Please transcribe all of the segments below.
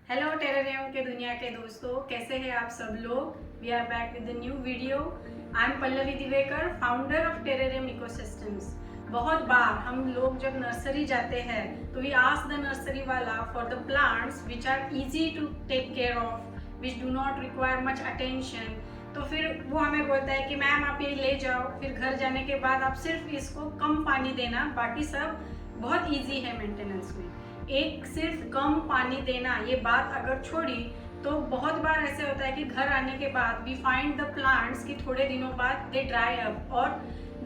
Hello terrarium के दुनिया के दोस्तों, कैसे हैं आप सब लोग। We are back with the new video. I am Pallavi Divekar, founder of terrarium ecosystems. बहुत बार हम लोग जब नर्सरी जाते हैं तो वी आस्क द नर्सरी वाला for the plants which are easy to take care of, which do not require much attention. तो फिर वो हमें बोलता है कि मैम आप ये ले जाओ, फिर घर जाने के बाद आप सिर्फ इसको कम पानी देना, बाकी सब बहुत ईजी है मेंटेनेंस में। एक सिर्फ कम पानी देना ये बात अगर छोड़ी तो बहुत बार ऐसे होता है कि घर आने के बाद वी फाइंड द प्लांट्स कि थोड़े दिनों बाद दे ड्राई अप और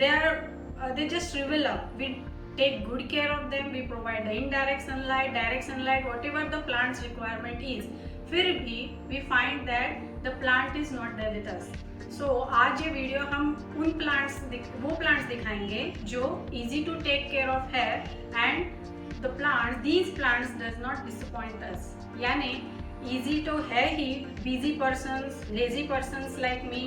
they just shrivel up. We take good care of them, we provide the indirect sunlight, direct sunlight, whatever the plant's requirement is. फिर भी we find that the plant is not there with us. So आज ये video हम वो plants दिखाएंगे जो easy to take care of है and these plants does not disappoint us. यानी easy तो है ही, busy persons, lazy persons like me,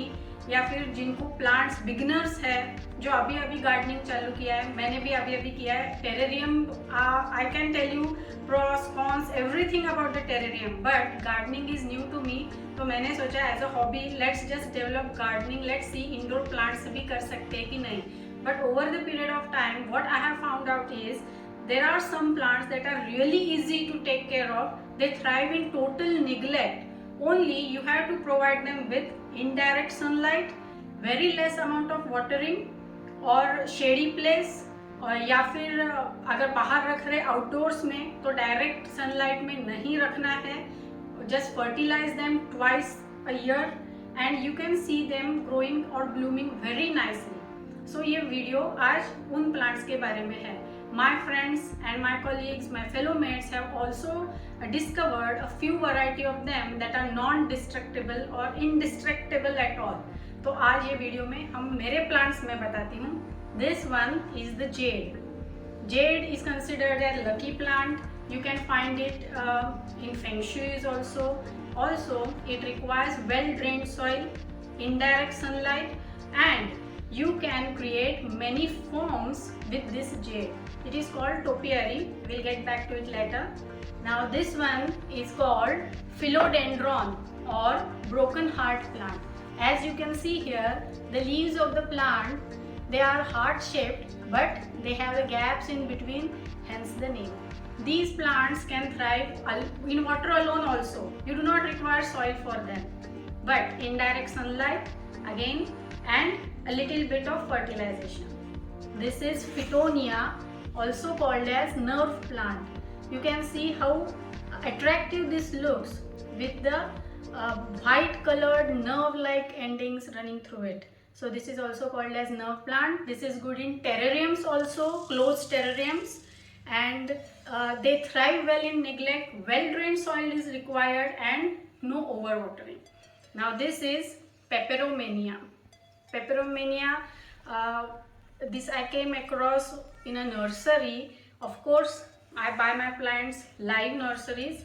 या फिर जिनको प्लांट्स बिगिनर्स है जो अभी अभी गार्डनिंग चालू किया है, मैंने भी अभी अभी किया है terrarium. I can tell you pros cons everything about the terrarium, but gardening is new to me. तो मैंने सोचा as a hobby let's just develop gardening, let's see indoor plants भी कर सकते हैं कि नहीं। But over the period of time what I have found out is there are some plants that are really easy to take care of. They thrive in total neglect. Only you have to provide them with indirect sunlight, very less amount of watering और shady place, और या फिर अगर बाहर रख रहे outdoors में तो डायरेक्ट सनलाइट में नहीं रखना है। Just fertilise them twice a year and you can see them growing और ब्लूमिंग वेरी नाइसली। सो ये वीडियो आज उन प्लांट्स के बारे में है। My friends and my colleagues, my fellow mates have also discovered a few variety of them that are non-destructible or indestructible at all. तो आज ये वीडियो में हम मेरे plants में बताती हूँ। This one is the jade. Jade is considered a lucky plant. You can find it in feng shui also. Also, it requires well-drained soil, indirect sunlight, and you can create many forms with this jade. It is called topiary. We'll get back to it later. Now this one is called philodendron or broken heart plant. As you can see here, the leaves of the plant, they are heart shaped, but they have the gaps in between, hence the name. These plants can thrive in water alone also. You do not require soil for them, but indirect sunlight again and a little bit of fertilization. This is Phytonia, also called as nerve plant. You can see how attractive this looks with the white colored nerve like endings running through it. So this is also called as nerve plant. This is good in terrariums also, closed terrariums, and they thrive well in neglect. Well drained soil is required and no overwatering. Now this is peperomania. Peperomania, this I came across in a nursery. Of course, I buy my plants live nurseries.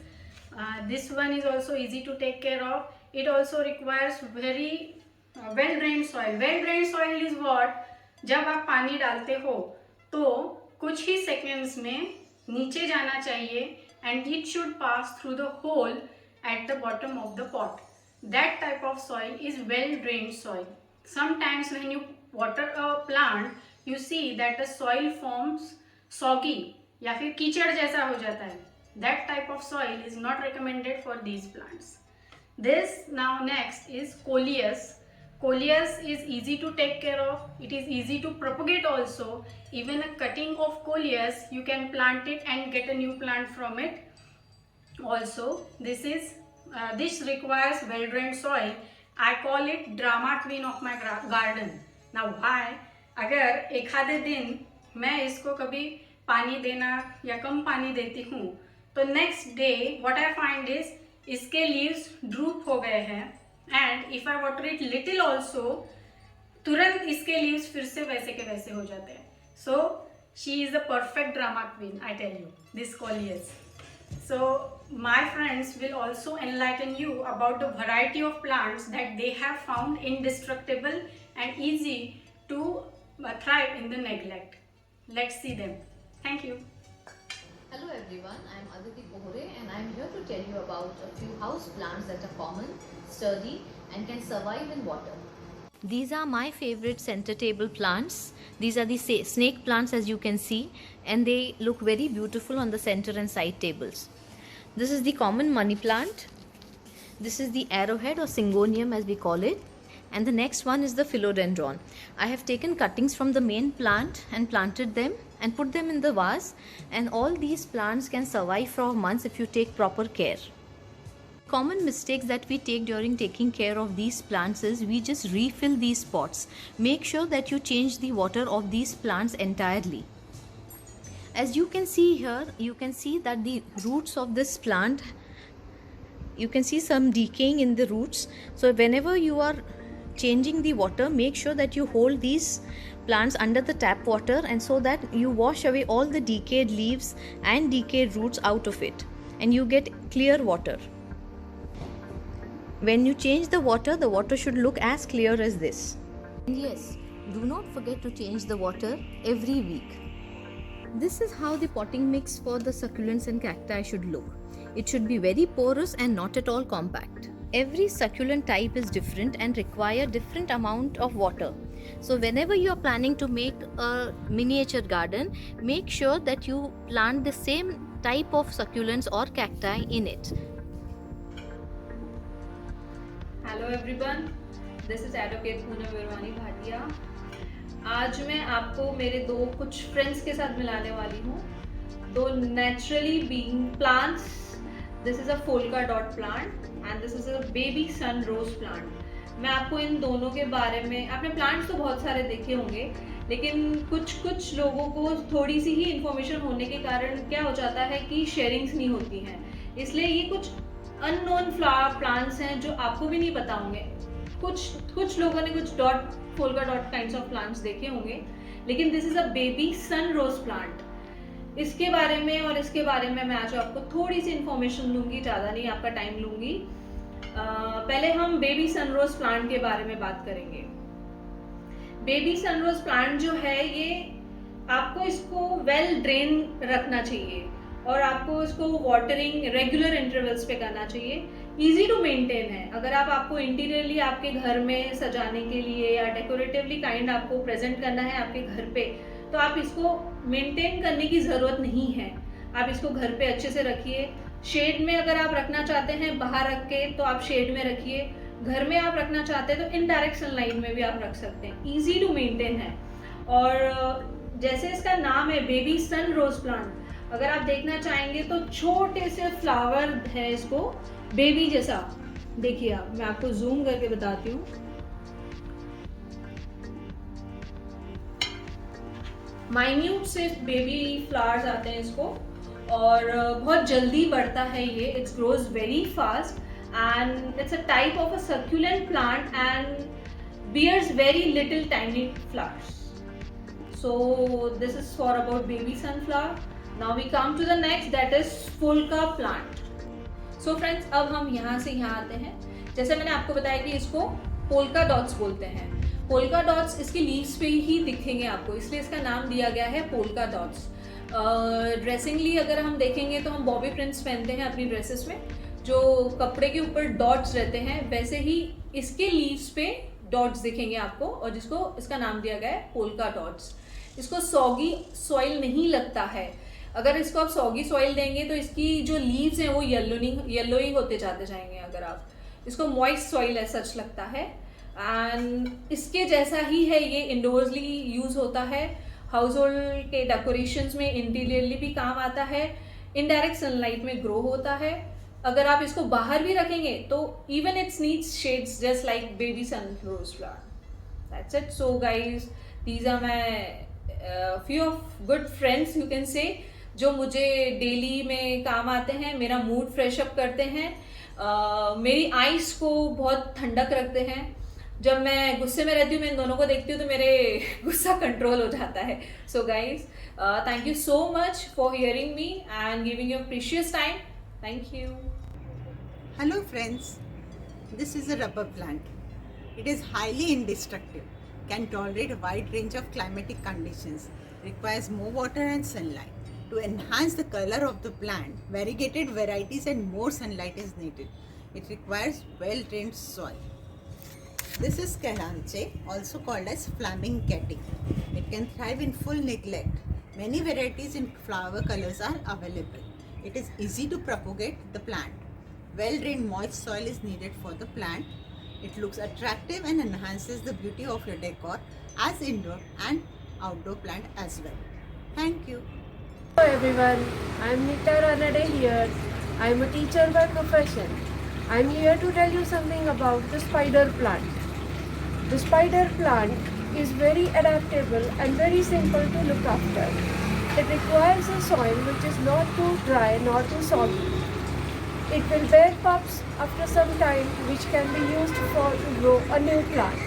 This one is also easy to take care of. It also requires very well drained soil. Well drained soil is what? जब आप पानी डालते हो तो कुछ ही seconds में नीचे जाना चाहिए and it should pass through the hole at the bottom of the pot. That type of soil is well drained soil. Sometimes when you water a plant, you see that the soil forms soggy या फिर कीचड़ जैसा हो जाता है. That type of soil is not recommended for these plants. This now next is coleus. Coleus is easy to take care of. It is easy to propagate also. Even a cutting of coleus, you can plant it and get a new plant from it. Also, this requires well-drained soil. I call it drama queen of my garden. Now why? अगर एक आधे दिन मैं इसको कभी पानी देना या कम पानी देती हूँ तो next day what I find is इसके लीव्स ड्रूप हो गए हैं and if I water it little also तुरंत इसके लीव्स फिर से वैसे के वैसे हो जाते हैं. So she is the perfect drama queen, I tell you, this coleus. So my friends will also enlighten you about the variety of plants that they have found indestructible and easy to thrive in the neglect. Let's see them. Thank you. Hello everyone, I am Aditi Kohore and I am here to tell you about a few house plants that are common, sturdy and can survive in water. These are my favorite center table plants. These are the snake plants, as you can see, and they look very beautiful on the center and side tables. This is the common money plant. This is the arrowhead or syngonium as we call it. And the next one is the philodendron. I have taken cuttings from the main plant and planted them and put them in the vase, and all these plants can survive for months if you take proper care. Common mistakes that we take during taking care of these plants is we just refill these pots. Make sure that you change the water of these plants entirely. As you can see here, you can see that the roots of this plant, you can see some decaying in the roots. So whenever you are changing the water, make sure that you hold these plants under the tap water, and so that you wash away all the decayed leaves and decayed roots out of it, and you get clear water. When you change the water should look as clear as this. And yes, do not forget to change the water every week. This is how the potting mix for the succulents and cacti should look. It should be very porous and not at all compact. Every succulent type is different and require different amount of water. So whenever you are planning to make a miniature garden, make sure that you plant the same type of succulents or cacti in it. Hello everyone, this is Advocate Poonam Virwani Bhatia. आज मैं आपको मेरे कुछ friends के साथ मिलाने वाली हूँ. दो naturally being plants. This is a polka dot plant and this is a baby sun rose plant. मैं आपको इन दोनों के बारे में, आपने प्लांट्स तो बहुत सारे देखे होंगे, लेकिन कुछ लोगों को थोड़ी सी ही इन्फॉर्मेशन होने के कारण क्या हो जाता है कि शेयरिंग्स नहीं होती हैं. इसलिए ये कुछ अननोन फ्लावर प्लांट्स हैं जो आपको भी नहीं पता होंगे. कुछ लोगों ने कुछ polka dot kinds of plants देखे होंगे, लेकिन this is a baby sun rose plant. इसके बारे में और इसके बारे में मैं आज आपको थोड़ी सी इन्फॉर्मेशन दूंगी, ज़्यादा नहीं आपका टाइम लूंगी. पहले हम बेबी सनरोज प्लांट के बारे में बात करेंगे. बेबी सनरोज प्लांट जो है, ये आपको इसको वेल ड्रेन रखना चाहिए और आपको इसको वाटरिंग रेगुलर इंटरवल्स पे करना चाहिए. इजी टू मेंटेन है. अगर आपको इंटीरियरली आपके घर में सजाने के लिए या डेकोरेटिवली काइंड आपको प्रेजेंट करना है आपके घर पे, तो आप इसको मेंटेन करने की ज़रूरत नहीं है. आप इसको घर पे अच्छे से रखिए. शेड में अगर आप रखना चाहते हैं बाहर रख के, तो आप शेड में रखिए. घर में आप रखना चाहते हैं तो इनडायरेक्ट सनलाइट में भी आप रख सकते हैं. ईजी टू मेंटेन है. और जैसे इसका नाम है बेबी सन रोज प्लांट, अगर आप देखना चाहेंगे तो छोटे से फ्लावर है इसको, बेबी जैसा. देखिए आप, मैं आपको जूम करके बताती हूँ. माइन्यूट से बेबी फ्लावर्स आते हैं इसको, और बहुत जल्दी बढ़ता है ये. It's grows very fast and it's a type of a succulent plant and bears very little tiny flowers. So this is for about baby sunflower. Now we come to the next, that is polka plant. So friends, अब हम यहाँ से यहाँ आते हैं. जैसे मैंने आपको बताया कि इसको पोल्का डॉट्स बोलते हैं. पोल्का डॉट्स इसके लीव्स पे ही दिखेंगे आपको, इसलिए इसका नाम दिया गया है पोल्का डॉट्स. ड्रेसिंगली अगर हम देखेंगे तो हम बॉबी प्रिंट्स पहनते हैं अपनी ड्रेसेस में, जो कपड़े के ऊपर डॉट्स रहते हैं, वैसे ही इसके लीव्स पे डॉट्स दिखेंगे आपको, और जिसको इसका नाम दिया गया है पोल्का डॉट्स. इसको सॉगी सॉइल नहीं लगता है. अगर इसको आप सॉगी सॉइल देंगे तो इसकी जो लीव्स हैं वो येलो ही होते जाते जाएंगे. अगर आप इसको मॉइस्ट सॉइल ऐसा सच लगता है. एंड इसके जैसा ही है ये, इंडोर्सली यूज होता है, हाउस होल्ड के डेकोरेशंस में, इंटीरियरली भी काम आता है, इनडायरेक्ट सनलाइट में ग्रो होता है. अगर आप इसको बाहर भी रखेंगे तो even it's needs shades just like baby sun rose flower. That's it. So guys, these are my few of good friends you can say, जो मुझे डेली में काम आते हैं, मेरा मूड फ्रेश अप करते हैं, मेरी आइज़ को बहुत ठंडक रखते हैं. जब मैं गुस्से में रहती हूँ, मैं इन दोनों को देखती हूँ तो मेरे गुस्सा कंट्रोल हो जाता है. So guys, thank you so much for hearing me and giving your precious time. Thank you. Hello friends, this is a rubber plant. It is highly indestructible, can tolerate a wide range of climatic conditions, requires more water and sunlight. To enhance the color of the plant, variegated varieties and more sunlight is needed. It requires well-drained soil. This is Kalanche, also called as flaming catty. It can thrive in full neglect. Many varieties in flower colors are available. It is easy to propagate the plant. Well-drained moist soil is needed for the plant. It looks attractive and enhances the beauty of your decor as indoor and outdoor plant as well. Thank you. Hello everyone, I am Nita Ranade here. I am a teacher by profession. I am here to tell you something about the spider plant. The spider plant is very adaptable and very simple to look after. It requires a soil which is not too dry nor too soggy. It will bear pups after some time, which can be used to grow a new plant.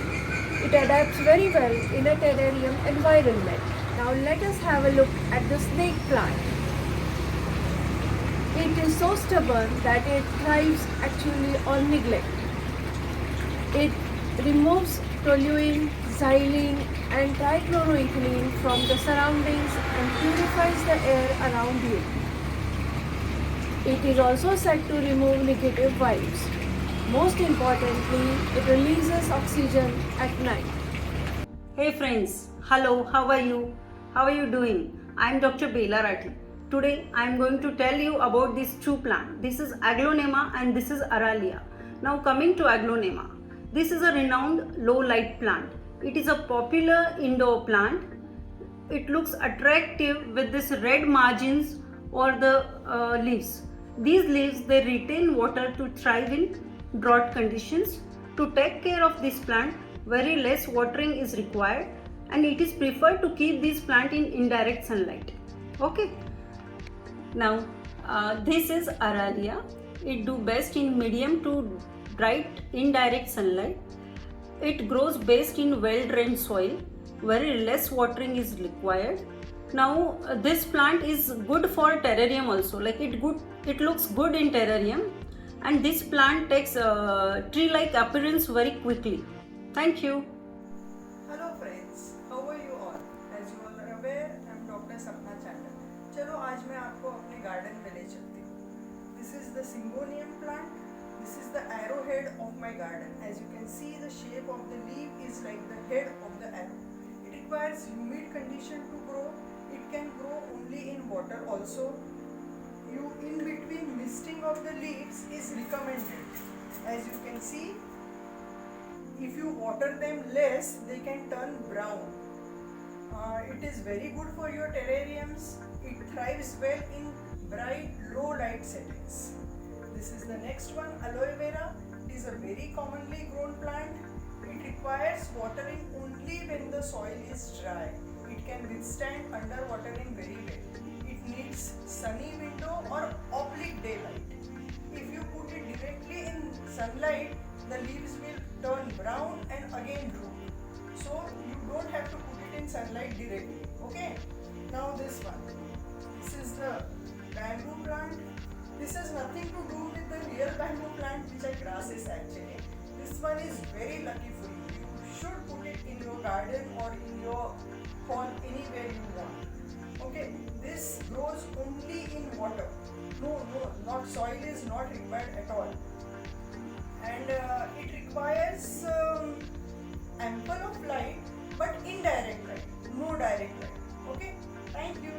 It adapts very well in a terrarium environment. Now let us have a look at the snake plant. It is so stubborn that it thrives actually on neglect. It removes toluene, xylene and trichloroethylene from the surroundings and purifies the air around you. It is also said to remove negative vibes. Most importantly, it releases oxygen at night. Hey friends, hello, how are you? How are you doing? I am Dr. Bela Rathi. Today I am going to tell you about these two plants. This is Aglaonema and this is Aralia. Now coming to Aglaonema. This is a renowned low light plant. It is a popular indoor plant. It looks attractive with this red margins or the leaves. These leaves, they retain water to thrive in drought conditions. To take care of this plant, very less watering is required and it is preferred to keep this plant in indirect sunlight. Okay. Now this is Aralia. It do best in medium to bright indirect sunlight. It grows best in well-drained soil. Very less watering is required. Now this plant is good for terrarium also. Like it looks good in terrarium, and this plant takes tree-like appearance very quickly. Thank you. Hello friends, how are you all? As you all are aware, I am Dr. Sapna Chandra. चलो आज मैं आपको अपने garden में ले चलती हूँ. This is the Syngonium plant. This is the arrowhead of my garden. As you can see, the shape of the leaf is like the head of the arrow. It requires humid condition to grow. It can grow only in water also. In between misting of the leaves is recommended. As you can see, if you water them less, they can turn brown. It is very good for your terrariums. It thrives well in bright, low light settings. This is the next one, aloe vera. It is a very commonly grown plant. It requires watering only when the soil is dry. It can withstand underwatering very well. It needs sunny window or oblique daylight. If you put it directly in sunlight, the leaves will turn brown and again droop. So you don't have to put it in sunlight directly. Okay. Now this one. This is the bamboo plant. This has nothing to do with the real bamboo plant, which are grasses actually. This one is very lucky for you. You should put it in your garden or in your hall, anywhere you want. Okay. This grows only in water. No, not soil is not required at all. And it requires ample of light, but indirect light, no direct light. Okay, thank you.